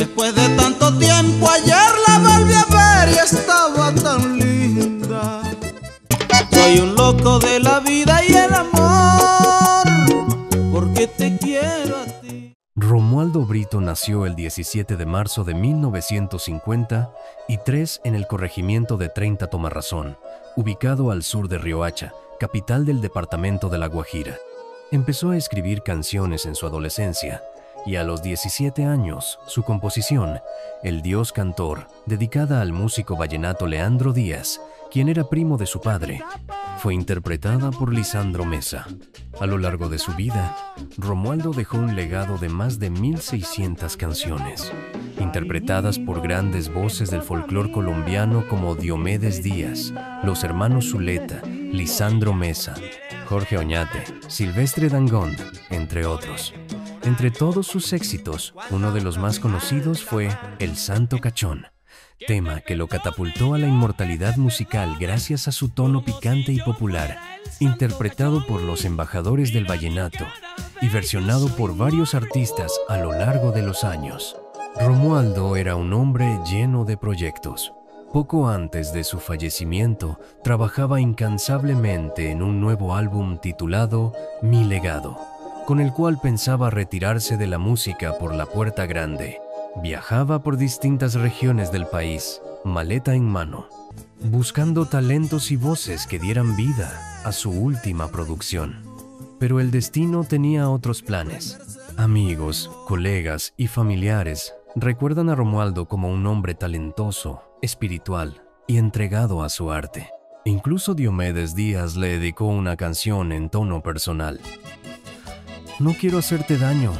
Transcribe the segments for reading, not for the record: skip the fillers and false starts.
Después de tanto tiempo ayer la volví a ver y estaba tan linda. Soy un loco de la vida y el amor, porque te quiero a ti. Romualdo Brito nació el 17 de marzo de 1953 en el corregimiento de 30 Tomarrazón, ubicado al sur de Riohacha, capital del departamento de La Guajira. Empezó a escribir canciones en su adolescencia y a los 17 años su composición, El Dios Cantor, dedicada al músico vallenato Leandro Díaz, quien era primo de su padre, fue interpretada por Lisandro Mesa. A lo largo de su vida, Romualdo dejó un legado de más de 1,600 canciones, interpretadas por grandes voces del folclore colombiano como Diomedes Díaz, los hermanos Zuleta, Lisandro Mesa, Jorge Oñate, Silvestre Dangond, entre otros. Entre todos sus éxitos, uno de los más conocidos fue El Santo Cachón, tema que lo catapultó a la inmortalidad musical gracias a su tono picante y popular, interpretado por los embajadores del vallenato y versionado por varios artistas a lo largo de los años. Romualdo era un hombre lleno de proyectos. Poco antes de su fallecimiento, trabajaba incansablemente en un nuevo álbum titulado Mi Legado, con el cual pensaba retirarse de la música por la puerta grande. Viajaba por distintas regiones del país, maleta en mano, buscando talentos y voces que dieran vida a su última producción. Pero el destino tenía otros planes. Amigos, colegas y familiares recuerdan a Romualdo como un hombre talentoso, espiritual y entregado a su arte. Incluso Diomedes Díaz le dedicó una canción en tono personal. No quiero hacerte daño,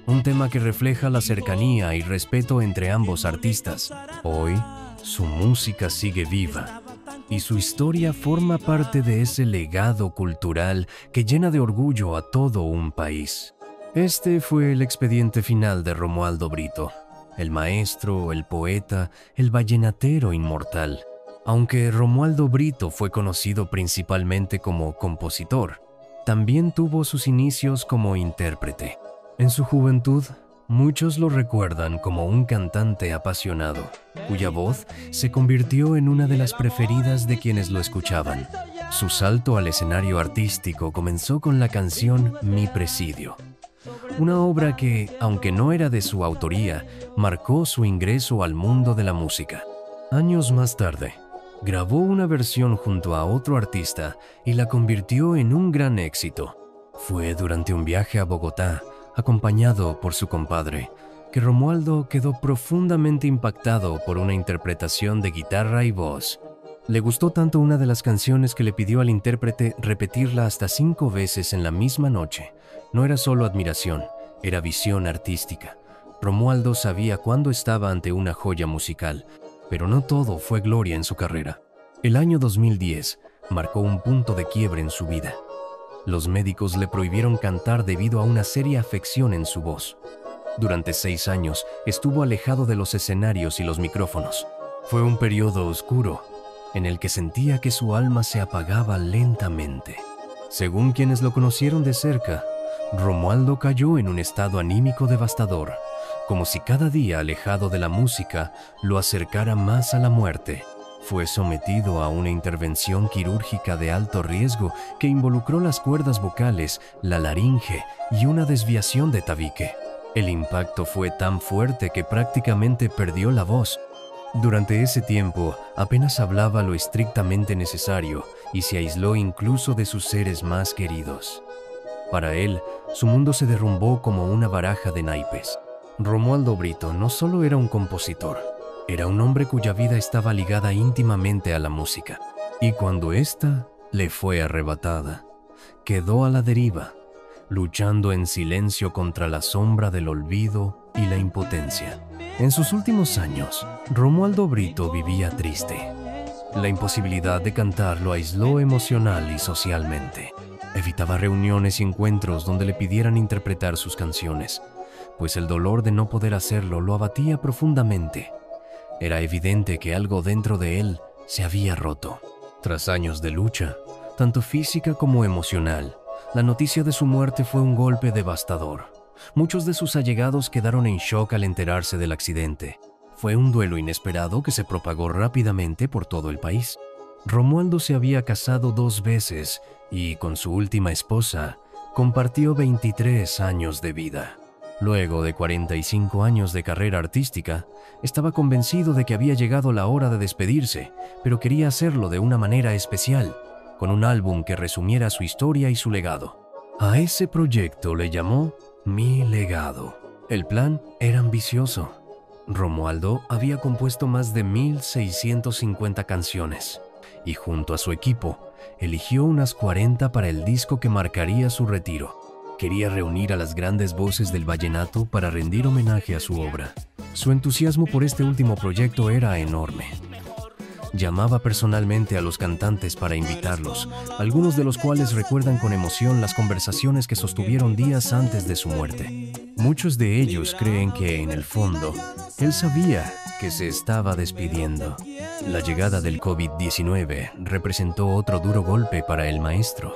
un tema que refleja la cercanía y respeto entre ambos artistas. Hoy, su música sigue viva y su historia forma parte de ese legado cultural que llena de orgullo a todo un país. Este fue el expediente final de Romualdo Brito, el maestro, el poeta, el vallenatero inmortal. Aunque Romualdo Brito fue conocido principalmente como compositor, también tuvo sus inicios como intérprete. En su juventud, muchos lo recuerdan como un cantante apasionado, cuya voz se convirtió en una de las preferidas de quienes lo escuchaban. Su salto al escenario artístico comenzó con la canción Mi Presidio, una obra que, aunque no era de su autoría, marcó su ingreso al mundo de la música. Años más tarde, grabó una versión junto a otro artista y la convirtió en un gran éxito. Fue durante un viaje a Bogotá, acompañado por su compadre, que Romualdo quedó profundamente impactado por una interpretación de guitarra y voz. Le gustó tanto una de las canciones que le pidió al intérprete repetirla hasta 5 veces en la misma noche. No era solo admiración, era visión artística. Romualdo sabía cuándo estaba ante una joya musical, pero no todo fue gloria en su carrera. El año 2010 marcó un punto de quiebre en su vida. Los médicos le prohibieron cantar debido a una seria afección en su voz. Durante 6 años estuvo alejado de los escenarios y los micrófonos. Fue un periodo oscuro en el que sentía que su alma se apagaba lentamente. Según quienes lo conocieron de cerca, Romualdo cayó en un estado anímico devastador, como si cada día alejado de la música lo acercara más a la muerte. Fue sometido a una intervención quirúrgica de alto riesgo que involucró las cuerdas vocales, la laringe y una desviación de tabique. El impacto fue tan fuerte que prácticamente perdió la voz. Durante ese tiempo, apenas hablaba lo estrictamente necesario y se aisló incluso de sus seres más queridos. Para él, su mundo se derrumbó como una baraja de naipes. Romualdo Brito no solo era un compositor, era un hombre cuya vida estaba ligada íntimamente a la música. Y cuando ésta le fue arrebatada, quedó a la deriva, luchando en silencio contra la sombra del olvido y la impotencia. En sus últimos años, Romualdo Brito vivía triste. La imposibilidad de cantar lo aisló emocional y socialmente. Evitaba reuniones y encuentros donde le pidieran interpretar sus canciones, pues el dolor de no poder hacerlo lo abatía profundamente. Era evidente que algo dentro de él se había roto. Tras años de lucha, tanto física como emocional, la noticia de su muerte fue un golpe devastador. Muchos de sus allegados quedaron en shock al enterarse del accidente. Fue un duelo inesperado que se propagó rápidamente por todo el país. Romualdo se había casado 2 veces y, con su última esposa, compartió 23 años de vida. Luego de 45 años de carrera artística, estaba convencido de que había llegado la hora de despedirse, pero quería hacerlo de una manera especial, con un álbum que resumiera su historia y su legado. A ese proyecto le llamó Mi Legado. El plan era ambicioso. Romualdo había compuesto más de 1,650 canciones y, junto a su equipo, eligió unas 40 para el disco que marcaría su retiro. Quería reunir a las grandes voces del vallenato para rendir homenaje a su obra. Su entusiasmo por este último proyecto era enorme. Llamaba personalmente a los cantantes para invitarlos, algunos de los cuales recuerdan con emoción las conversaciones que sostuvieron días antes de su muerte. Muchos de ellos creen que, en el fondo, él sabía que se estaba despidiendo. La llegada del COVID-19 representó otro duro golpe para el maestro.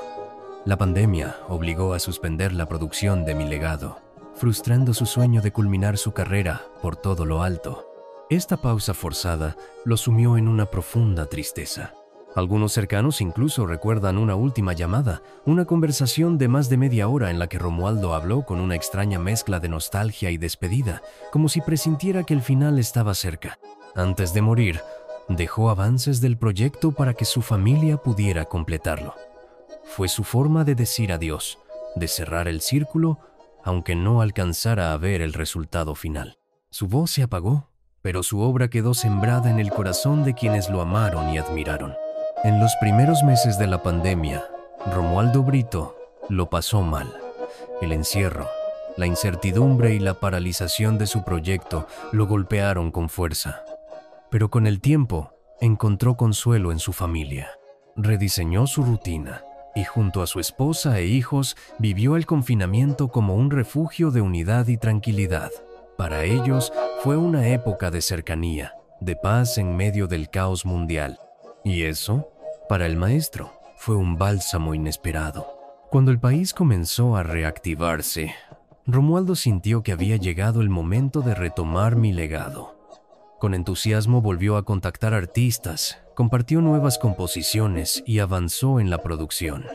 La pandemia obligó a suspender la producción de Mi Legado, frustrando su sueño de culminar su carrera por todo lo alto. Esta pausa forzada lo sumió en una profunda tristeza. Algunos cercanos incluso recuerdan una última llamada, una conversación de más de media hora en la que Romualdo habló con una extraña mezcla de nostalgia y despedida, como si presintiera que el final estaba cerca. Antes de morir, dejó avances del proyecto para que su familia pudiera completarlo. Fue su forma de decir adiós, de cerrar el círculo, aunque no alcanzara a ver el resultado final. Su voz se apagó, pero su obra quedó sembrada en el corazón de quienes lo amaron y admiraron. En los primeros meses de la pandemia, Romualdo Brito lo pasó mal. El encierro, la incertidumbre y la paralización de su proyecto lo golpearon con fuerza. Pero con el tiempo, encontró consuelo en su familia. Rediseñó su rutina y, junto a su esposa e hijos, vivió el confinamiento como un refugio de unidad y tranquilidad. Para ellos fue una época de cercanía, de paz en medio del caos mundial. Y eso, para el maestro, fue un bálsamo inesperado. Cuando el país comenzó a reactivarse, Romualdo sintió que había llegado el momento de retomar Mi Legado. Con entusiasmo volvió a contactar artistas, compartió nuevas composiciones y avanzó en la producción.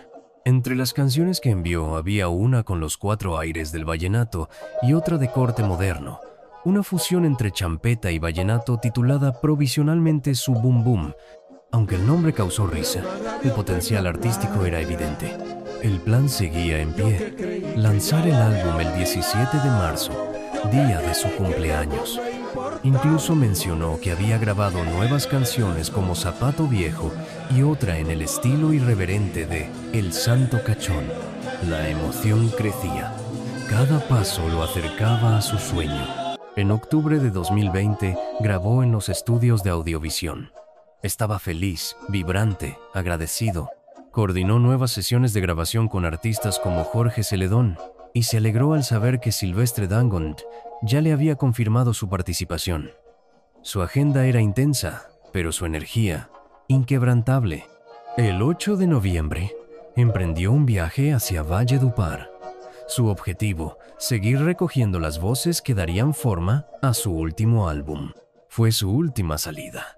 Entre las canciones que envió había una con los 4 aires del vallenato y otra de corte moderno, una fusión entre champeta y vallenato titulada provisionalmente Su Bum Bum. Aunque el nombre causó risa, el potencial artístico era evidente. El plan seguía en pie: lanzar el álbum el 17 de marzo, día de su cumpleaños. Incluso mencionó que había grabado nuevas canciones como Zapato Viejo y otra en el estilo irreverente de El Santo Cachón. La emoción crecía. Cada paso lo acercaba a su sueño. En octubre de 2020 grabó en los estudios de Audiovisión. Estaba feliz, vibrante, agradecido. Coordinó nuevas sesiones de grabación con artistas como Jorge Celedón y se alegró al saber que Silvestre Dangond ya le había confirmado su participación. Su agenda era intensa, pero su energía inquebrantable. El 8 de noviembre, emprendió un viaje hacia Valledupar. Su objetivo, seguir recogiendo las voces que darían forma a su último álbum. Fue su última salida.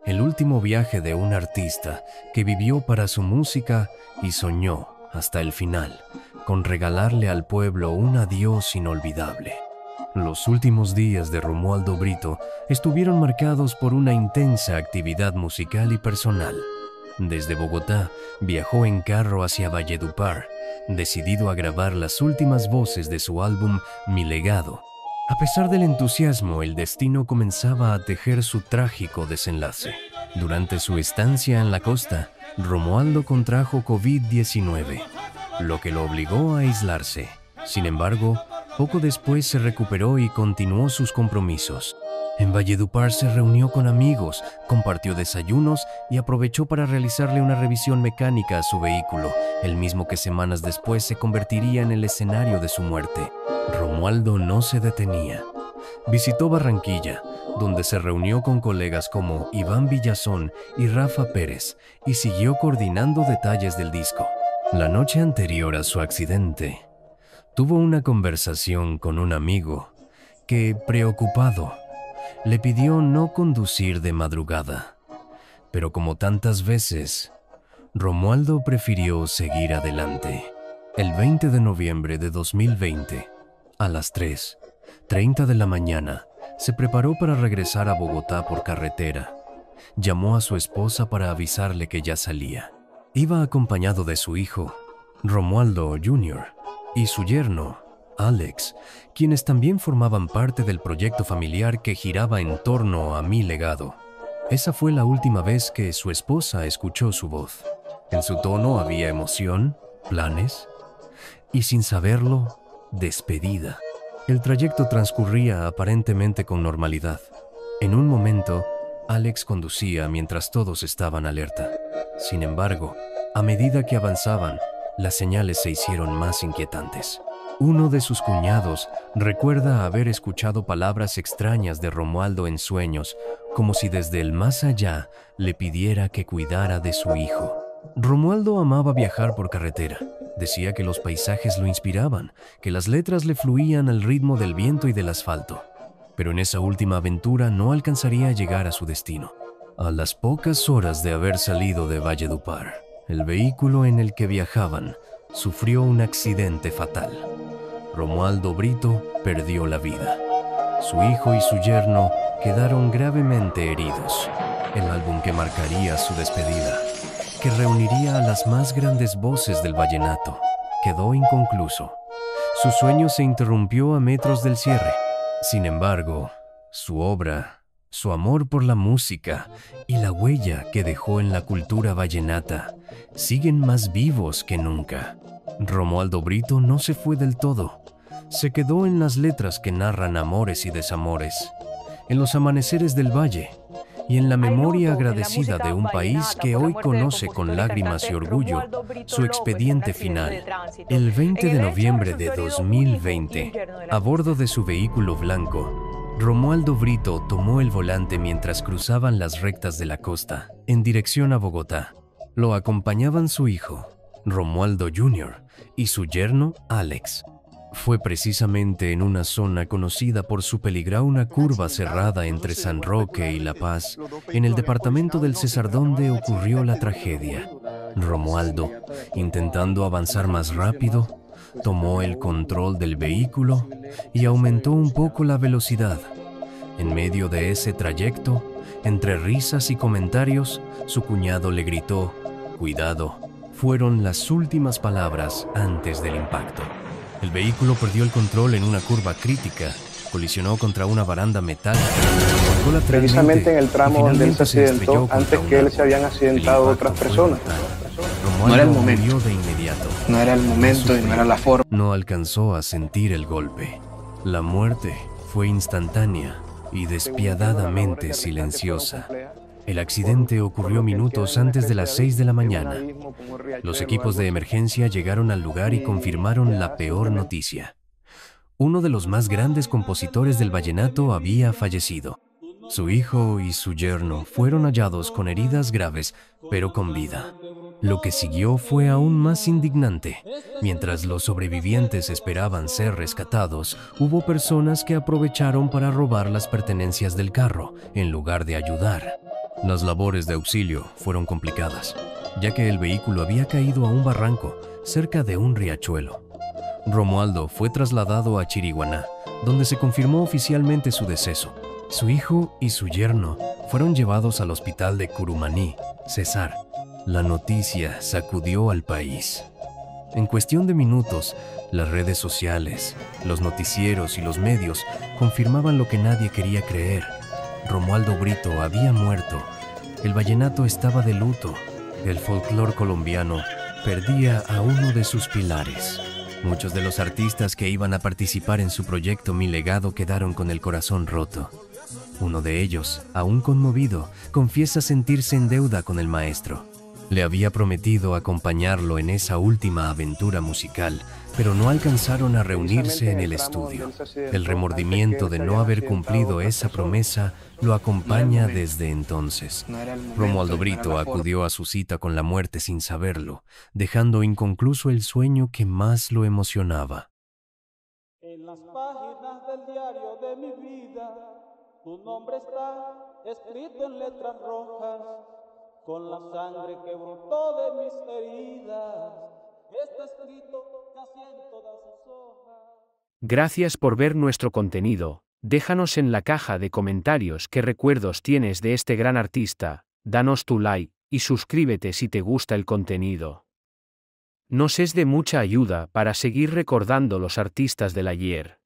El último viaje de un artista que vivió para su música y soñó, hasta el final, con regalarle al pueblo un adiós inolvidable. Los últimos días de Romualdo Brito estuvieron marcados por una intensa actividad musical y personal. Desde Bogotá, viajó en carro hacia Valledupar, decidido a grabar las últimas voces de su álbum Mi Legado. A pesar del entusiasmo, el destino comenzaba a tejer su trágico desenlace. Durante su estancia en la costa, Romualdo contrajo COVID-19, lo que lo obligó a aislarse. Sin embargo, poco después se recuperó y continuó sus compromisos. En Valledupar se reunió con amigos, compartió desayunos y aprovechó para realizarle una revisión mecánica a su vehículo, el mismo que semanas después se convertiría en el escenario de su muerte. Romualdo no se detenía. Visitó Barranquilla, donde se reunió con colegas como Iván Villazón y Rafa Pérez, y siguió coordinando detalles del disco. La noche anterior a su accidente, Tuvo una conversación con un amigo que, preocupado, le pidió no conducir de madrugada. Pero como tantas veces, Romualdo prefirió seguir adelante. El 20 de noviembre de 2020, a las 3:30 de la mañana, se preparó para regresar a Bogotá por carretera. Llamó a su esposa para avisarle que ya salía. Iba acompañado de su hijo, Romualdo Jr., y su yerno, Alex, quienes también formaban parte del proyecto familiar que giraba en torno a Mi Legado. Esa fue la última vez que su esposa escuchó su voz. En su tono había emoción, planes y, sin saberlo, despedida. El trayecto transcurría aparentemente con normalidad. En un momento, Alex conducía mientras todos estaban alerta. Sin embargo, a medida que avanzaban, las señales se hicieron más inquietantes. Uno de sus cuñados recuerda haber escuchado palabras extrañas de Romualdo en sueños, como si desde el más allá le pidiera que cuidara de su hijo. Romualdo amaba viajar por carretera. Decía que los paisajes lo inspiraban, que las letras le fluían al ritmo del viento y del asfalto. Pero en esa última aventura no alcanzaría a llegar a su destino. A las pocas horas de haber salido de Valledupar, el vehículo en el que viajaban sufrió un accidente fatal. Romualdo Brito perdió la vida. Su hijo y su yerno quedaron gravemente heridos. El álbum que marcaría su despedida, que reuniría a las más grandes voces del vallenato, quedó inconcluso. Su sueño se interrumpió a metros del cierre. Sin embargo, su obra, su amor por la música y la huella que dejó en la cultura vallenata siguen más vivos que nunca. Romualdo Brito no se fue del todo. Se quedó en las letras que narran amores y desamores, en los amaneceres del valle y en la memoria agradecida de un país que hoy conoce con lágrimas y orgullo su expediente final. El 20 de noviembre de 2020, a bordo de su vehículo blanco, Romualdo Brito tomó el volante mientras cruzaban las rectas de la costa, en dirección a Bogotá. Lo acompañaban su hijo, Romualdo Jr., y su yerno, Alex. Fue precisamente en una zona conocida por su peligrosa curva cerrada entre San Roque y La Paz, en el departamento del Cesar, donde ocurrió la tragedia. Romualdo, intentando avanzar más rápido, tomó el control del vehículo y aumentó un poco la velocidad. En medio de ese trayecto, entre risas y comentarios, su cuñado le gritó: «Cuidado», fueron las últimas palabras antes del impacto. El vehículo perdió el control en una curva crítica, colisionó contra una baranda metálica. Precisamente en el tramo donde él se accidentó, antes que él se habían accidentado otras personas. No era el momento. Murió de inmediato. No era el momento y no era la forma. No alcanzó a sentir el golpe. La muerte fue instantánea y despiadadamente silenciosa. El accidente ocurrió minutos antes de las 6 de la mañana. Los equipos de emergencia llegaron al lugar y confirmaron la peor noticia. Uno de los más grandes compositores del vallenato había fallecido. Su hijo y su yerno fueron hallados con heridas graves, pero con vida. Lo que siguió fue aún más indignante. Mientras los sobrevivientes esperaban ser rescatados, hubo personas que aprovecharon para robar las pertenencias del carro, en lugar de ayudar. Las labores de auxilio fueron complicadas, ya que el vehículo había caído a un barranco cerca de un riachuelo. Romualdo fue trasladado a Chiriguaná, donde se confirmó oficialmente su deceso. Su hijo y su yerno fueron llevados al hospital de Curumaní, Cesar. La noticia sacudió al país. En cuestión de minutos, las redes sociales, los noticieros y los medios confirmaban lo que nadie quería creer. Romualdo Brito había muerto. El vallenato estaba de luto. El folclore colombiano perdía a uno de sus pilares. Muchos de los artistas que iban a participar en su proyecto Mi Legado quedaron con el corazón roto. Uno de ellos, aún conmovido, confiesa sentirse en deuda con el maestro. Le había prometido acompañarlo en esa última aventura musical, pero no alcanzaron a reunirse en el estudio. El remordimiento de no haber cumplido esa promesa lo acompaña desde entonces. Romualdo Brito acudió a su cita con la muerte sin saberlo, dejando inconcluso el sueño que más lo emocionaba. Tu nombre está escrito en letras rojas, con la sangre que brotó de mis heridas. Está escrito casi en todas sus hojas. Gracias por ver nuestro contenido. Déjanos en la caja de comentarios qué recuerdos tienes de este gran artista, danos tu like y suscríbete si te gusta el contenido. Nos es de mucha ayuda para seguir recordando los artistas del ayer.